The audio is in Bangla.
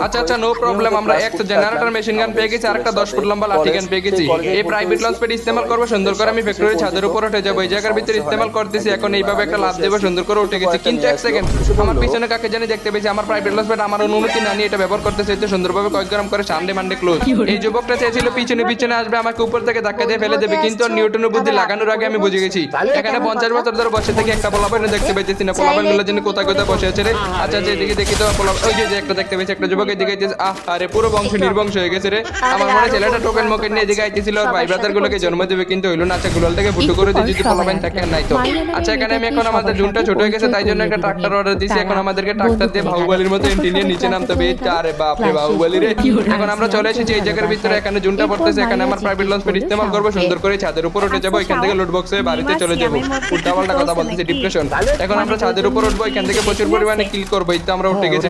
আচ্ছা নো প্রবলেম। আমরা একটা জেনারেটর মেশিন গান পেয়ে গেছি, আরেকটা 10 ফুট লম্বা লাঠি গান পেয়ে গেছি। এই প্রাইভেট লঞ্চ প্যাড ইস্তেমাল করবো সুন্দর করে। আমি ফ্যাক্টরি ছাদের উপর উঠে যাবো, এই জায়গার ভিতরে ইস্তেমাল করতেছি। এখন এইভাবে একটা লাভ দেবো, সুন্দর করে উঠে গেছি। কিন্তু এক সেকেন্ড, আমার পিছনে কাকে জানি দেখতে পেয়েছি। আমার প্রাইভেট লঞ্চ প্যাড আমার অনুমতি না নিয়ে এটা ব্যবহার করতেছে। এতে সুন্দরভাবে কয়েক গ্রাম করে সানডে মানডে ক্লোজ। এই যুবকটা চেয়েছিল পিছনে আসবে, আমাকে উপর থেকে ধাক্কা দিয়ে ফেলে দেবে, কিন্তু নিউটনের বুদ্ধি লাগানোর আগে আমি বুঝে গেছি। এখানে 50 বছর ধরে বসে থেকে একটা পোলাপান দেখতে পেয়েছি না। পোলাপান গুলো যেন কোথায় কোথায় বসে আছে রে। আচ্ছা এদিকে দেখি তো, ওই যে একটা দেখতে পেয়েছি, একটা যুবক এদিকে আইতেছে। আরে পুরো বংশ নির্বংশ হয়ে গেছে রে। আমার মনে হয় ছেলেটা টোকেন মোকেন নিয়ে এদিকে আইতেছিল আর ভাই ব্রাদার গুলোকে জন্ম দেবে, কিন্তু হইলো না। আচ্ছা গুলাল থেকে ফুটো করে দিয়ে যদি পোলাপান থাকে নাই তো। আচ্ছা এখানে আমি এখন আমাদের জুনটা ছোট হয়ে গেছে, তাই জন্য একটা ট্রাক্টর অর্ডার দিছি। এখন আমাদেরকে ট্রাক্টর দিয়ে বাহুবলীর মতো এন্ট্রি নিয়ে নিচে নামতে হবে। আরে বাপ রে বাহুবলী রে। এখন আমরা চলে এসেছি এই জায়গার ভিতরে। এখানে জুনটা পড়তেছে, এখানে আমার প্রাইভেট লঞ্চ প্যাড ইস্তেমাল করবো সুন্দর করে। ছাদের উপর উঠে যাবো, এখান থেকে লোড বক্সে বাড়িতে চলে যাবো। উল্টাপাল্টা কথা বলতেছি, ডিপ্রেশন। এখন আমরা ছাদের উপর উঠবো, এখান থেকে প্রচুর পরিমাণে কিল করবো। এই তো আমরা উঠে